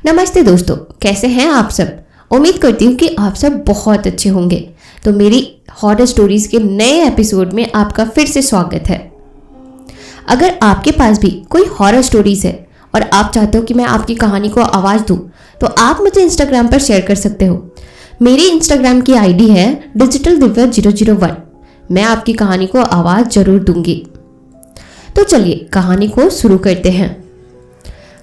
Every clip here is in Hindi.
नमस्ते दोस्तों, कैसे हैं आप सब। उम्मीद करती हूँ कि आप सब बहुत अच्छे होंगे। तो मेरी हॉरर स्टोरीज के नए एपिसोड में आपका फिर से स्वागत है। अगर आपके पास भी कोई हॉरर स्टोरीज है और आप चाहते हो कि मैं आपकी कहानी को आवाज़ दूँ, तो आप मुझे इंस्टाग्राम पर शेयर कर सकते हो। मेरी इंस्टाग्राम की आईडी है digitaldiव्या001। मैं आपकी कहानी को आवाज़ जरूर दूंगी। तो चलिए कहानी को शुरू करते हैं।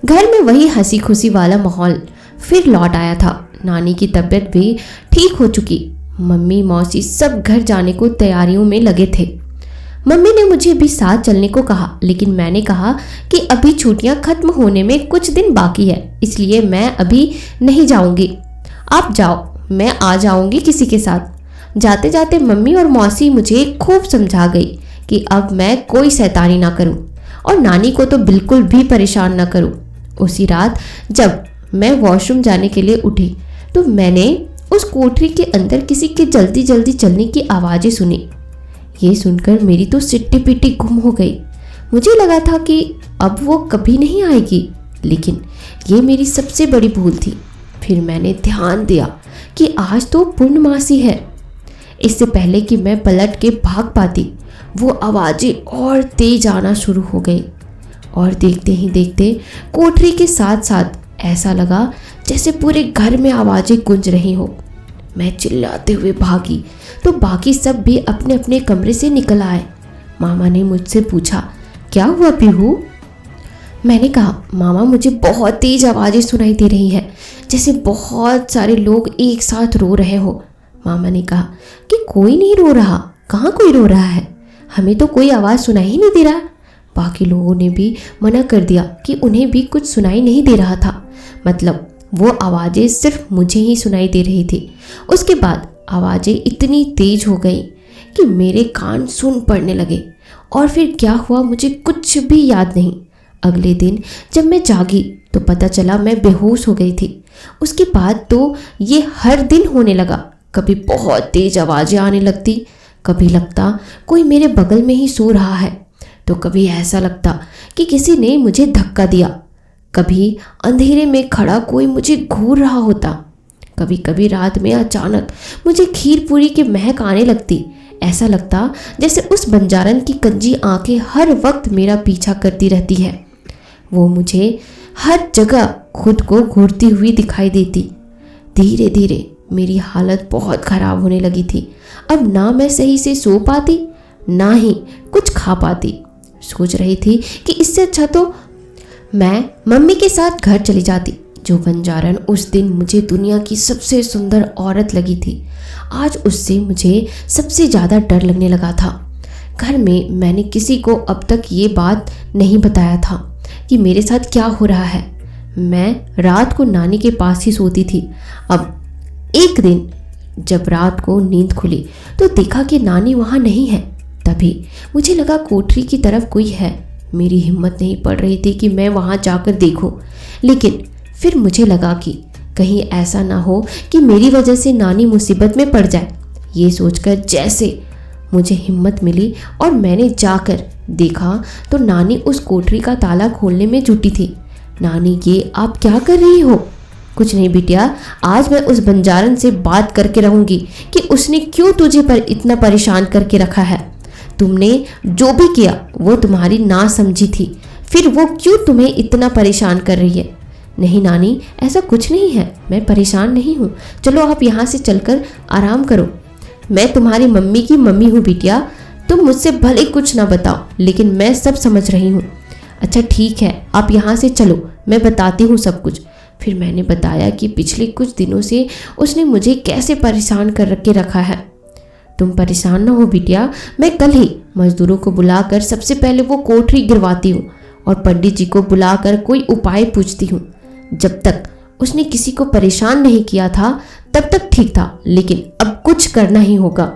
घर में वही हंसी खुशी वाला माहौल फिर लौट आया था। नानी की तबीयत भी ठीक हो चुकी। मम्मी मौसी सब घर जाने को तैयारियों में लगे थे। मम्मी ने मुझे भी साथ चलने को कहा, लेकिन मैंने कहा कि अभी छुट्टियां खत्म होने में कुछ दिन बाकी है, इसलिए मैं अभी नहीं जाऊंगी। आप जाओ, मैं आ जाऊंगी किसी के साथ। जाते जाते मम्मी और मौसी मुझे खूब समझा गई कि अब मैं कोई शैतानी ना करूं और नानी को तो बिल्कुल भी परेशान ना करूं। उसी रात जब मैं वॉशरूम जाने के लिए उठी तो मैंने उस कोठरी के अंदर किसी के जल्दी जल्दी चलने की आवाज़ें सुनी। ये सुनकर मेरी तो सिट्टी पिट्टी गुम हो गई। मुझे लगा था कि अब वो कभी नहीं आएगी, लेकिन ये मेरी सबसे बड़ी भूल थी। फिर मैंने ध्यान दिया कि आज तो पूर्णमासी है। इससे पहले कि मैं पलट के भाग पाती, वो आवाज़ें और तेज आना शुरू हो गई और देखते ही देखते कोठरी के साथ साथ ऐसा लगा जैसे पूरे घर में आवाज़ें गूंज रही हो। मैं चिल्लाते हुए भागी तो बाकी सब भी अपने अपने कमरे से निकल आए। मामा ने मुझसे पूछा, क्या हुआ पीहू? मैंने कहा, मामा मुझे बहुत तेज आवाज़ें सुनाई दे रही हैं, जैसे बहुत सारे लोग एक साथ रो रहे हो। मामा ने कहा कि कोई नहीं रो रहा। कहाँ कोई रो रहा है? हमें तो कोई आवाज़ सुनाई ही नहीं दे रहा। बाकी लोगों ने भी मना कर दिया कि उन्हें भी कुछ सुनाई नहीं दे रहा था। मतलब वो आवाज़ें सिर्फ मुझे ही सुनाई दे रही थी। उसके बाद आवाज़ें इतनी तेज हो गई कि मेरे कान सुन पड़ने लगे और फिर क्या हुआ मुझे कुछ भी याद नहीं। अगले दिन जब मैं जागी तो पता चला मैं बेहोश हो गई थी। उसके बाद तो ये हर दिन होने लगा। कभी बहुत तेज आवाज़ें आने लगती, कभी लगता कोई मेरे बगल में ही सो रहा है, तो कभी ऐसा लगता कि किसी ने मुझे धक्का दिया। कभी अंधेरे में खड़ा कोई मुझे घूर रहा होता। कभी कभी रात में अचानक मुझे खीर पूरी की महक आने लगती। ऐसा लगता जैसे उस बंजारन की कंजी आंखें हर वक्त मेरा पीछा करती रहती है। वो मुझे हर जगह खुद को घूरती हुई दिखाई देती। धीरे धीरे मेरी हालत बहुत ख़राब होने लगी थी। अब ना मैं सही से सो पाती, ना ही कुछ खा पाती। सोच रही थी कि इससे अच्छा तो मैं मम्मी के साथ घर चली जाती। जो बंजारन उस दिन मुझे दुनिया की सबसे सुंदर औरत लगी थी, आज उससे मुझे सबसे ज़्यादा डर लगने लगा था। घर में मैंने किसी को अब तक ये बात नहीं बताया था कि मेरे साथ क्या हो रहा है। मैं रात को नानी के पास ही सोती थी। अब एक दिन जब रात को नींद खुली तो देखा कि नानी वहाँ नहीं है। तभी मुझे लगा कोठरी की तरफ कोई है। मेरी हिम्मत नहीं पड़ रही थी कि मैं वहाँ जाकर देखूं, लेकिन फिर मुझे लगा कि कहीं ऐसा ना हो कि मेरी वजह से नानी मुसीबत में पड़ जाए। ये सोचकर जैसे मुझे हिम्मत मिली और मैंने जाकर देखा तो नानी उस कोठरी का ताला खोलने में जुटी थी। नानी, ये आप क्या कर रही हो? कुछ नहीं बिटिया, आज मैं उस बंजारन से बात करके रहूंगी कि उसने क्यों तुझे पर इतना परेशान करके रखा है। तुमने जो भी किया वो तुम्हारी ना समझी थी, फिर वो क्यों तुम्हें इतना परेशान कर रही है? नहीं नानी, ऐसा कुछ नहीं है, मैं परेशान नहीं हूँ। चलो आप यहाँ से चलकर आराम करो। मैं तुम्हारी मम्मी की मम्मी हूँ बिटिया। तुम मुझसे भले कुछ ना बताओ, लेकिन मैं सब समझ रही हूँ। अच्छा ठीक है, आप यहाँ से चलो, मैं बताती हूँ सब कुछ। फिर मैंने बताया कि पिछले कुछ दिनों से उसने मुझे कैसे परेशान कर के रखा है। तुम परेशान ना हो बिटिया, मैं कल ही मजदूरों को बुलाकर सबसे पहले वो कोठरी गिरवाती हूँ और पंडित जी को बुलाकर कोई उपाय पूछती हूँ। जब तक उसने किसी को परेशान नहीं किया था तब तक ठीक था, लेकिन अब कुछ करना ही होगा।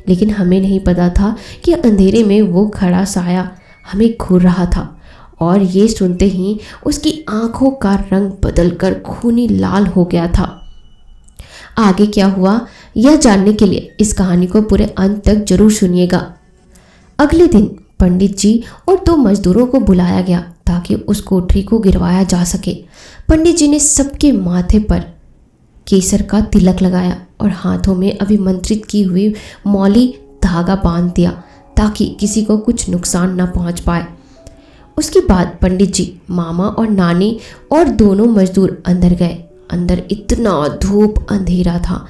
लेकिन हमें नहीं पता था कि अंधेरे में वो खड़ा साया हमें घूर रहा था और ये सुनते ही उसकी आंखों का रंग बदलकर खूनी लाल हो गया था। आगे क्या हुआ यह जानने के लिए इस कहानी को पूरे अंत तक जरूर सुनिएगा। अगले दिन पंडित जी और 2 मजदूरों को बुलाया गया ताकि उस कोठरी को गिरवाया जा सके। पंडित जी ने सबके माथे पर केसर का तिलक लगाया और हाथों में अभिमंत्रित की हुई मौली धागा बांध दिया ताकि किसी को कुछ नुकसान न पहुंच पाए। उसके बाद पंडित जी, मामा और नानी और दोनों मजदूर अंदर गए। अंदर इतना धूप अंधेरा था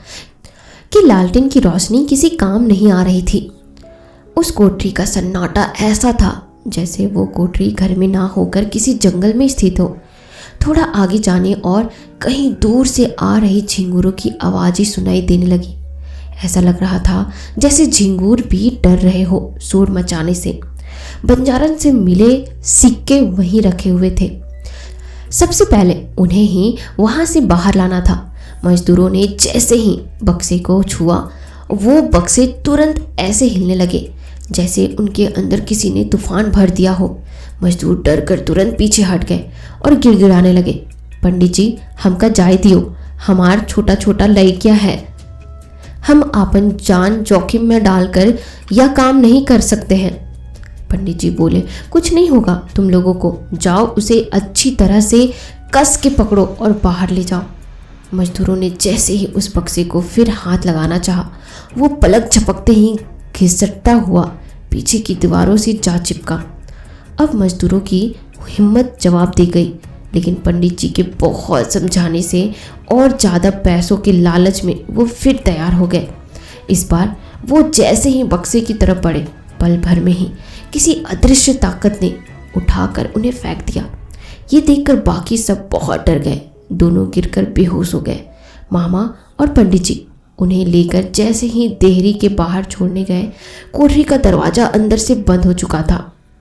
कि लालटेन की रोशनी किसी काम नहीं आ रही थी। उस कोठरी का सन्नाटा ऐसा था जैसे वो कोठरी घर में ना होकर किसी जंगल में स्थित हो। थोड़ा आगे जाने और कहीं दूर से आ रही झिंगुरों की आवाज़ ही सुनाई देने लगी। ऐसा लग रहा था जैसे झिंगुर भी डर रहे हो शोर मचाने से। बंजारन से मिले सिक्के वहीं रखे हुए थे। सबसे पहले उन्हें ही वहां से बाहर लाना था। मजदूरों ने जैसे ही बक्से को छुआ, वो बक्से तुरंत ऐसे हिलने लगे जैसे उनके अंदर किसी ने तूफान भर दिया हो। मजदूर डर कर तुरंत पीछे हट गए और गिड़गिड़ाने लगे, पंडित जी, हमका जाय दियो, हमार छोटा छोटा लड़किया है, हम आपन जान जोखिम में डालकर यह काम नहीं कर सकते हैं। पंडित जी बोले, कुछ नहीं होगा तुम लोगों को, जाओ उसे अच्छी तरह से कस के पकड़ो और बाहर ले जाओ। मजदूरों ने जैसे ही उस बक्से को फिर हाथ लगाना चाहा, वो पलक झपकते ही घिसटता हुआ पीछे की दीवारों से जा चिपका। अब मजदूरों की हिम्मत जवाब दे गई, लेकिन पंडित जी के बहुत समझाने से और ज़्यादा पैसों के लालच में वो फिर तैयार हो गए। इस बार वो जैसे ही बक्से की तरफ बढ़े, पल भर में ही किसी अदृश्य ताकत ने उठाकर उन्हें फेंक दिया। ये देखकर बाकी सब बहुत डर गए। दोनों गिरकर बेहोश हो गए। मामा और पंडित जी उन्हें लेकर जैसे ही देहरी के बाहर छोड़ने गए, कोठरी का दरवाज़ा अंदर से बंद हो चुका था।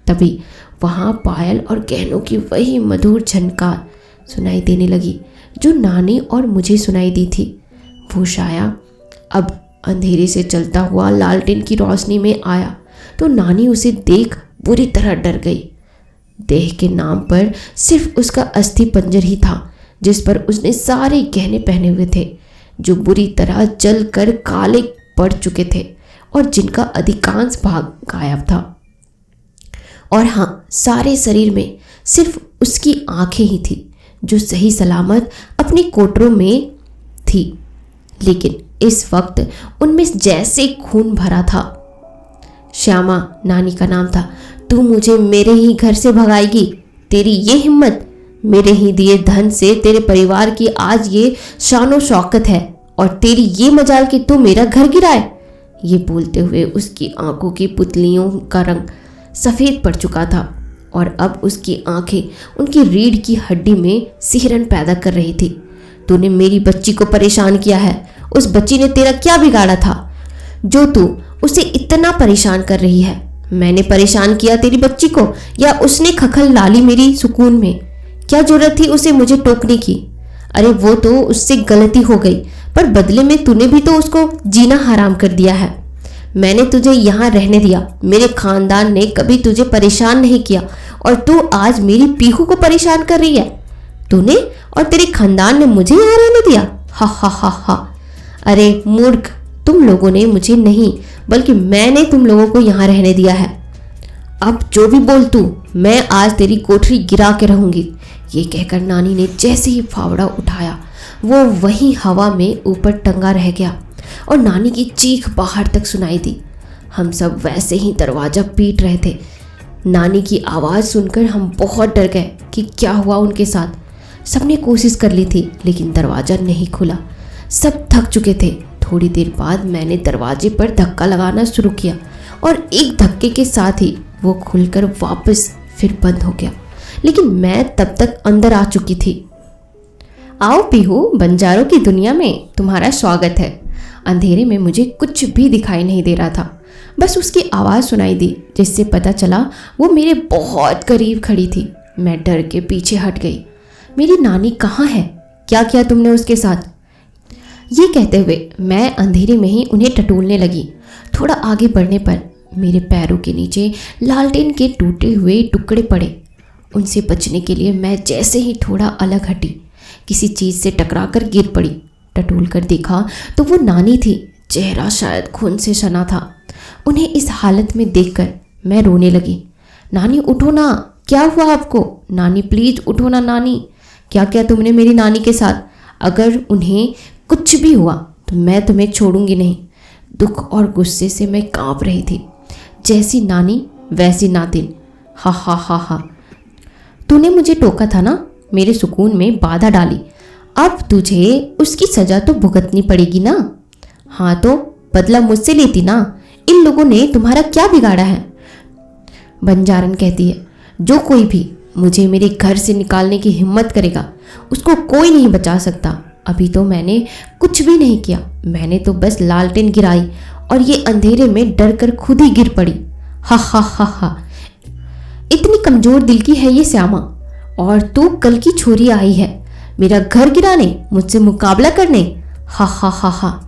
तभी वहाँ पायल और गहनों की वही मधुर झनकार सुनाई देने लगी जो नानी और मुझे सुनाई दी थी। वो साया अब अंधेरे से चलता हुआ लालटेन की रोशनी में आया तो नानी उसे देख बुरी तरह डर गई। देह के नाम पर सिर्फ उसका अस्थि पंजर ही था जिस पर उसने सारे गहने पहने हुए थे, जो बुरी तरह जल कर काले पड़ चुके थे और जिनका अधिकांश भाग गायब था। और हाँ, सारे शरीर में सिर्फ उसकी आंखें ही थी जो सही सलामत अपनी कोटरों में थी, लेकिन इस वक्त उनमें जैसे खून भरा था। श्यामा नानी का नाम था। तू मुझे मेरे ही घर से भगाएगी? तेरी ये हिम्मत? मेरे ही दिए धन से तेरे परिवार की आज ये शानो शौकत है और तेरी ये मजाल कि तू मेरा घर गिराए। ये बोलते हुए उसकी आंखों की पुतलियों का रंग सफ़ेद पड़ चुका था और अब उसकी आंखें उनकी रीढ़ की हड्डी में सिहरन पैदा कर रही थी। तूने मेरी बच्ची को परेशान किया है। उस बच्ची ने तेरा क्या बिगाड़ा था जो तू उसे इतना परेशान कर रही है? मैंने परेशान किया तेरी बच्ची को या उसने खखल डाली मेरी सुकून में? क्या जरूरत थी उसे मुझे टोकने की? अरे वो तो उससे गलती हो गई, पर बदले में तूने भी तो उसको जीना हराम कर दिया है। मैंने तुझे यहाँ रहने दिया, मेरे खानदान ने कभी तुझे परेशान नहीं किया और तू आज मेरी पीहू को परेशान कर रही है। तूने और तेरे खानदान ने मुझे यहाँ रहने दिया? हा हा हा हा। अरे मूर्ख, तुम लोगों ने मुझे नहीं बल्कि मैंने तुम लोगों को यहाँ रहने दिया है। अब जो भी बोल तू, मैं आज तेरी कोठरी गिरा के रहूंगी। ये कहकर नानी ने जैसे ही फावड़ा उठाया वो वहीं हवा में ऊपर टंगा रह गया और नानी की चीख बाहर तक सुनाई दी। हम सब वैसे ही दरवाज़ा पीट रहे थे। नानी की आवाज़ सुनकर हम बहुत डर गए कि क्या हुआ उनके साथ। सबने कोशिश कर ली थी लेकिन दरवाज़ा नहीं खुला। सब थक चुके थे। थोड़ी देर बाद मैंने दरवाजे पर धक्का लगाना शुरू किया और एक धक्के के साथ ही वो खुलकर वापस फिर बंद हो गया, लेकिन मैं तब तक अंदर आ चुकी थी। आओ पीहू, बंजारों की दुनिया में तुम्हारा स्वागत है। अंधेरे में मुझे कुछ भी दिखाई नहीं दे रहा था, बस उसकी आवाज़ सुनाई दी जिससे पता चला वो मेरे बहुत करीब खड़ी थी। मैं डर के पीछे हट गई। मेरी नानी कहाँ है? क्या किया तुमने उसके साथ? ये कहते हुए मैं अंधेरे में ही उन्हें टटोलने लगी। थोड़ा आगे बढ़ने पर मेरे पैरों के नीचे लालटेन के टूटे हुए टुकड़े पड़े। उनसे बचने के लिए मैं जैसे ही थोड़ा अलग हटी, किसी चीज़ से टकराकर गिर पड़ी। टटोल कर देखा तो वो नानी थी। चेहरा शायद खून से सना था। उन्हें इस हालत में देखकर मैं रोने लगी। नानी उठो ना, क्या हुआ आपको? नानी प्लीज उठो ना नानी। क्या क्या तुमने मेरी नानी के साथ? अगर उन्हें कुछ भी हुआ तो मैं तुम्हें छोड़ूंगी नहीं। दुख और गुस्से से मैं कांप रही थी। जैसी नानी वैसी नातिन। हा हा हा हा। तूने मुझे टोका था ना, मेरे सुकून में बाधा डाली। अब तुझे उसकी सजा तो भुगतनी पड़ेगी ना। हाँ तो बदला मुझसे लेती ना। इन लोगों ने तुम्हारा क्या बिगाड़ा है? बंजारन कहती है, जो कोई भी मुझे मेरे घर से निकालने की हिम्मत करेगा उसको कोई नहीं बचा सकता। अभी तो मैंने कुछ भी नहीं किया, मैंने तो बस लालटेन गिराई और ये अंधेरे में डर कर खुद ही गिर पड़ी। हा हा हा हा। इतनी कमजोर दिल की है ये श्यामा, और तू कल की छोरी आई है मेरा घर गिराने, मुझसे मुकाबला करने। हा हा हा हा।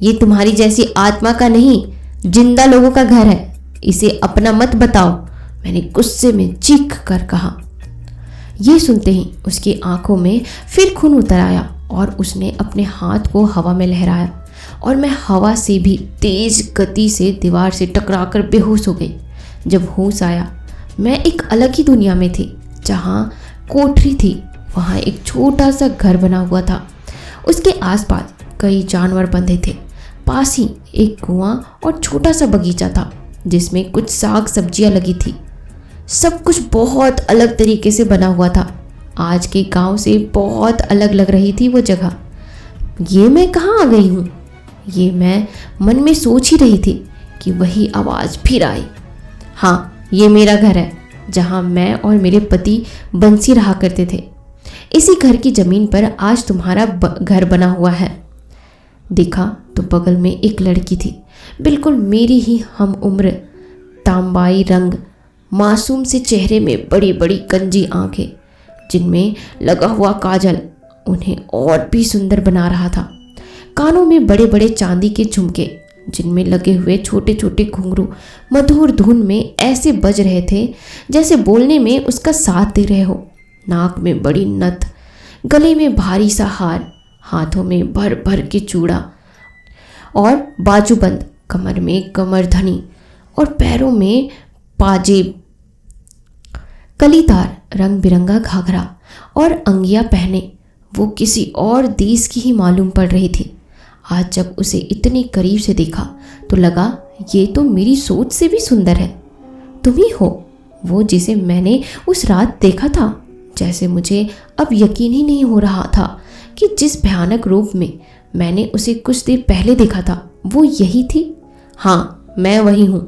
ये तुम्हारी जैसी आत्मा का नहीं, जिंदा लोगों का घर है, इसे अपना मत बताओ, मैंने गुस्से में चीख कर कहा। ये सुनते ही उसकी आंखों में फिर खून उतर आया और उसने अपने हाथ को हवा में लहराया और मैं हवा से भी तेज गति से दीवार से टकराकर बेहोश हो गई। जब होश आया मैं एक अलग ही दुनिया में थी। जहाँ कोठरी थी वहाँ एक छोटा सा घर बना हुआ था। उसके आसपास कई जानवर बंधे थे। पास ही एक कुआं और छोटा सा बगीचा था जिसमें कुछ साग सब्जियां लगी थी। सब कुछ बहुत अलग तरीके से बना हुआ था। आज के गांव से बहुत अलग लग रही थी वो जगह। ये मैं कहाँ आ गई हूँ? ये मैं मन में सोच ही रही थी कि वही आवाज़ फिर आई। हाँ, ये मेरा घर है जहाँ मैं और मेरे पति बंसी रहा करते थे। इसी घर की ज़मीन पर आज तुम्हारा घर बना हुआ है। देखा तो बगल में एक लड़की थी, बिल्कुल मेरी ही हम उम्र, तांबाई रंग, मासूम से चेहरे में बड़ी बड़ी गंजी आंखें जिनमें लगा हुआ काजल उन्हें और भी सुंदर बना रहा था। कानों में बड़े बड़े चांदी के झुमके जिनमें लगे हुए छोटे छोटे घुंघरू मधुर धुन में ऐसे बज रहे थे जैसे बोलने में उसका साथ दे रहे हो। नाक में बड़ी नथ, गले में भारी सा हार, हाथों में भर भर के चूड़ा और बाजूबंद, कमर में कमरधनी और पैरों में पाजेब, कलीदार रंग बिरंगा घाघरा और अंगिया पहने वो किसी और देश की ही मालूम पड़ रही थी। आज जब उसे इतने करीब से देखा तो लगा ये तो मेरी सोच से भी सुंदर है। तुम ही हो वो जिसे मैंने उस रात देखा था। जैसे मुझे अब यकीन ही नहीं हो रहा था कि जिस भयानक रूप में मैंने उसे कुछ देर पहले देखा था वो यही थी। हाँ, मैं वही हूँ।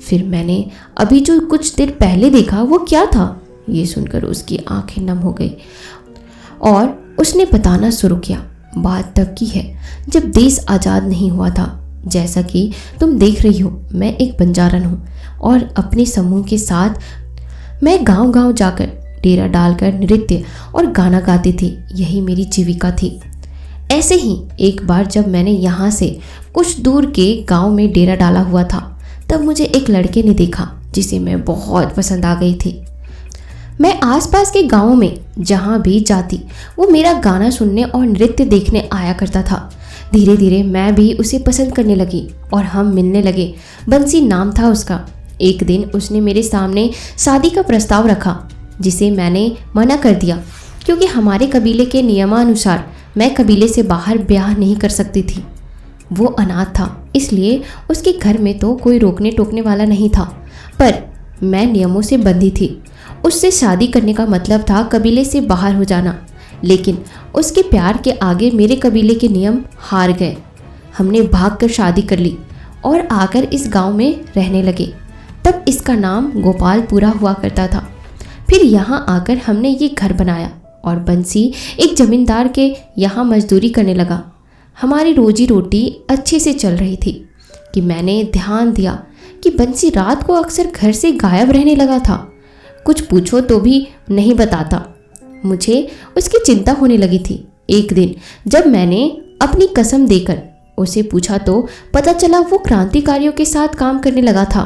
फिर मैंने अभी जो कुछ देर पहले देखा वो क्या था? ये सुनकर उसकी आंखें नम हो गई और उसने बताना शुरू किया। बात तब की है जब देश आज़ाद नहीं हुआ था। जैसा कि तुम देख रही हो, मैं एक बंजारन हूँ और अपने समूह के साथ मैं गांव-गांव जाकर डेरा डालकर नृत्य और गाना गाती थी। यही मेरी जीविका थी। ऐसे ही एक बार जब मैंने यहाँ से कुछ दूर के गांव में डेरा डाला हुआ था तब मुझे एक लड़के ने देखा जिसे मैं बहुत पसंद आ गई थी। मैं आसपास के गांवों में जहाँ भी जाती वो मेरा गाना सुनने और नृत्य देखने आया करता था। धीरे धीरे मैं भी उसे पसंद करने लगी और हम मिलने लगे। बंसी नाम था उसका। एक दिन उसने मेरे सामने शादी का प्रस्ताव रखा जिसे मैंने मना कर दिया क्योंकि हमारे कबीले के नियमानुसार मैं कबीले से बाहर ब्याह नहीं कर सकती थी। वो अनाथ था, इसलिए उसके घर में तो कोई रोकने टोकने वाला नहीं था, पर मैं नियमों से बंधी थी। उससे शादी करने का मतलब था कबीले से बाहर हो जाना, लेकिन उसके प्यार के आगे मेरे कबीले के नियम हार गए। हमने भागकर शादी कर ली और आकर इस गांव में रहने लगे। तब इसका नाम गोपालपुरा हुआ करता था। फिर यहाँ आकर हमने ये घर बनाया और बंसी एक जमींदार के यहाँ मजदूरी करने लगा। हमारी रोजी रोटी अच्छे से चल रही थी कि मैंने ध्यान दिया कि बंसी रात को अक्सर घर से गायब रहने लगा था। कुछ पूछो तो भी नहीं बताता। मुझे उसकी चिंता होने लगी थी। एक दिन जब मैंने अपनी कसम देकर उसे पूछा तो पता चला वो क्रांतिकारियों के साथ काम करने लगा था।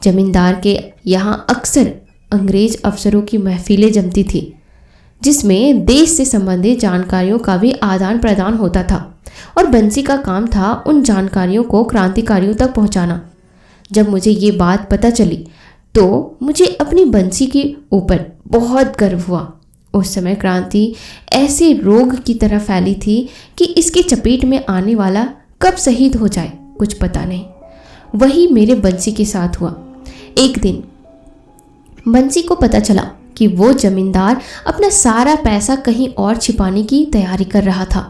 जमींदार के यहाँ अक्सर अंग्रेज अफसरों की महफिलें जमती थी जिसमें देश से संबंधित जानकारियों का भी आदान प्रदान होता था और बंसी का काम था उन जानकारियों को क्रांतिकारियों तक पहुंचाना। जब मुझे ये बात पता चली तो मुझे अपनी बंसी के ऊपर बहुत गर्व हुआ। उस समय क्रांति ऐसे रोग की तरह फैली थी कि इसकी चपेट में आने वाला कब शहीद हो जाए कुछ पता नहीं। वही मेरे बंसी के साथ हुआ। एक दिन बंसी को पता चला कि वो जमींदार अपना सारा पैसा कहीं और छिपाने की तैयारी कर रहा था,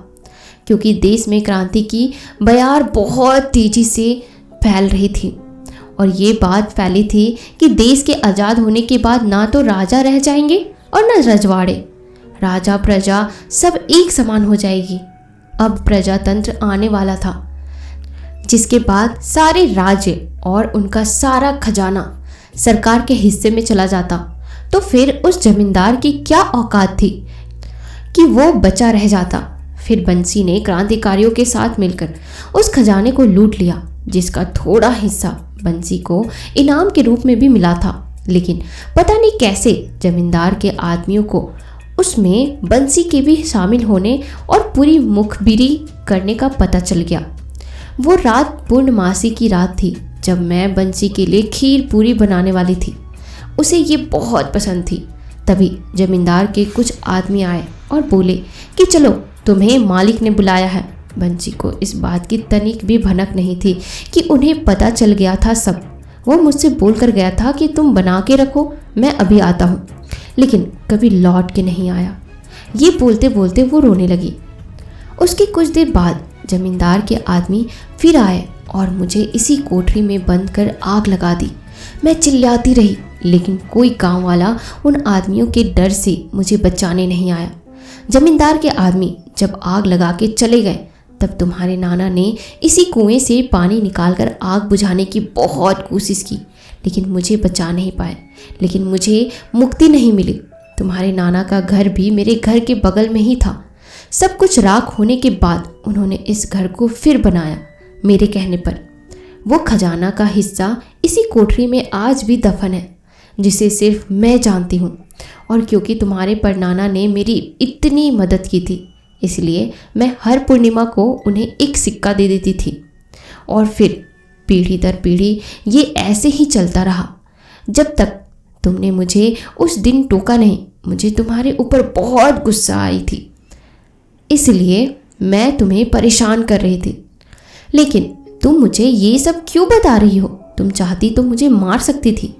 क्योंकि देश में क्रांति की बयार बहुत तेजी से फैल रही थी। और ये बात फैली थी कि देश के आज़ाद होने के बाद ना तो राजा रह जाएंगे और न रजवाड़े, राजा प्रजा सब एक समान हो जाएगी। अब प्रजातंत्र आने वाला था, जिसके बाद सारे राज्य और उनका सारा खजाना सरकार के हिस्से में चला जाता। तो फिर उस जमींदार की क्या औकात थी कि वो बचा रह जाता। फिर बंसी ने क्रांतिकारियों के साथ मिलकर उस खजाने को लूट लिया, जिसका थोड़ा हिस्सा बंसी को इनाम के रूप में भी मिला था। लेकिन पता नहीं कैसे जमींदार के आदमियों को उसमें बंसी के भी शामिल होने और पूरी मुखबिरी करने का पता चल गया। वो रात पूर्णमासी की रात थी जब मैं बंसी के लिए खीर पूरी बनाने वाली थी। उसे ये बहुत पसंद थी। तभी जमींदार के कुछ आदमी आए और बोले कि चलो, तुम्हें मालिक ने बुलाया है। बंसी को इस बात की तनिक भी भनक नहीं थी कि उन्हें पता चल गया था सब। वो मुझसे बोल कर गया था कि तुम बना के रखो, मैं अभी आता हूँ, लेकिन कभी लौट के नहीं आया। ये बोलते बोलते वो रोने लगी। उसके कुछ देर बाद जमींदार के आदमी फिर आए और मुझे इसी कोठरी में बंद कर आग लगा दी। मैं चिल्लाती रही, लेकिन कोई गांव वाला उन आदमियों के डर से मुझे बचाने नहीं आया। जमींदार के आदमी जब आग लगा के चले गए, तब तुम्हारे नाना ने इसी कुएं से पानी निकालकर आग बुझाने की बहुत कोशिश की, लेकिन मुझे बचा नहीं पाए। लेकिन मुझे मुक्ति नहीं मिली। तुम्हारे नाना का घर भी मेरे घर के बगल में ही था। सब कुछ राख होने के बाद उन्होंने इस घर को फिर बनाया मेरे कहने पर। वो खजाना का हिस्सा इसी कोठरी में आज भी दफन है, जिसे सिर्फ मैं जानती हूँ। और क्योंकि तुम्हारे परनाना ने मेरी इतनी मदद की थी, इसलिए मैं हर पूर्णिमा को उन्हें एक सिक्का दे देती थी। और फिर पीढ़ी दर पीढ़ी ये ऐसे ही चलता रहा, जब तक तुमने मुझे उस दिन टोका नहीं। मुझे तुम्हारे ऊपर बहुत गुस्सा आई थी, इसलिए मैं तुम्हें परेशान कर रही थी। लेकिन तुम मुझे ये सब क्यों बता रही हो? तुम चाहती तो मुझे मार सकती थी।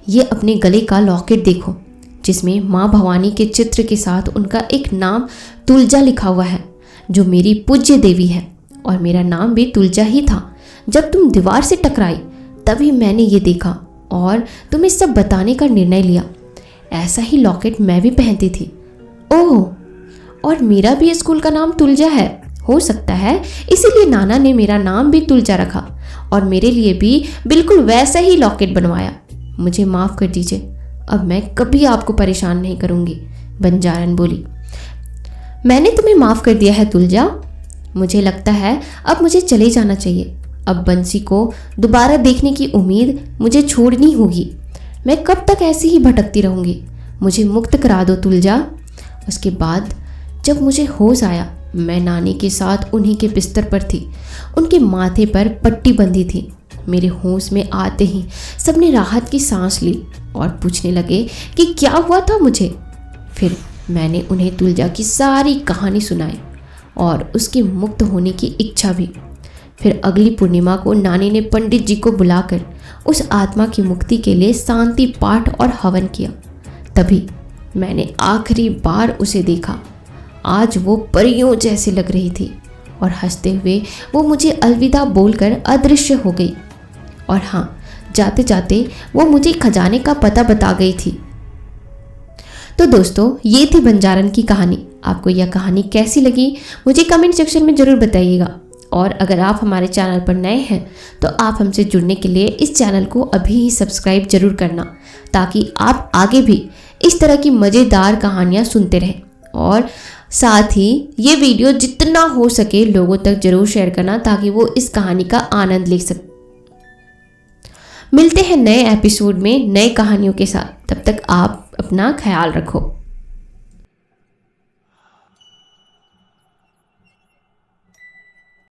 ये अपने गले का लॉकेट देखो, जिसमें माँ भवानी के चित्र के साथ उनका एक नाम तुलजा लिखा हुआ है, जो मेरी पूज्य देवी है। और मेरा नाम भी तुलजा ही था। जब तुम दीवार से टकराई तभी मैंने ये देखा और तुम्हें सब बताने का निर्णय लिया। ऐसा ही लॉकेट मैं भी पहनती थी। ओह, और मेरा भी स्कूल का नाम तुलजा है। हो सकता है इसीलिए नाना ने मेरा नाम भी तुलजा रखा और मेरे लिए भी बिल्कुल वैसा ही लॉकेट बनवाया। मुझे माफ़ कर दीजिए, अब मैं कभी आपको परेशान नहीं करूँगी। बंजारन बोली। मैंने तुम्हें माफ़ कर दिया है तुलजा। मुझे लगता है अब मुझे चले जाना चाहिए। अब बंसी को दोबारा देखने की उम्मीद मुझे छोड़नी होगी। मैं कब तक ऐसे ही भटकती रहूँगी? मुझे मुक्त करा दो तुलजा। उसके बाद जब मुझे होश आया, मैं नानी के साथ उन्हीं के बिस्तर पर थी। उनके माथे पर पट्टी बंधी थी। मेरे होश में आते ही सबने राहत की सांस ली और पूछने लगे कि क्या हुआ था मुझे। फिर मैंने उन्हें तुलजा की सारी कहानी सुनाई और उसके मुक्त होने की इच्छा भी। फिर अगली पूर्णिमा को नानी ने पंडित जी को बुलाकर उस आत्मा की मुक्ति के लिए शांति पाठ और हवन किया। तभी मैंने आखिरी बार उसे देखा। आज वो परियों जैसे लग रही थी और हंसते हुए वो मुझे अलविदा बोलकर अदृश्य हो गई। और हाँ, जाते जाते वो मुझे खजाने का पता बता गई थी। तो दोस्तों, ये थी बंजारन की कहानी। आपको यह कहानी कैसी लगी मुझे कमेंट सेक्शन में ज़रूर बताइएगा। और अगर आप हमारे चैनल पर नए हैं तो आप हमसे जुड़ने के लिए इस चैनल को अभी ही सब्सक्राइब जरूर करना, ताकि आप आगे भी इस तरह की मज़ेदार कहानियाँ सुनते रहें। और साथ ही ये वीडियो जितना हो सके लोगों तक जरूर शेयर करना, ताकि वो इस कहानी का आनंद ले सकें। मिलते हैं नए एपिसोड में नए कहानियों के साथ। तब तक आप अपना ख्याल रखो।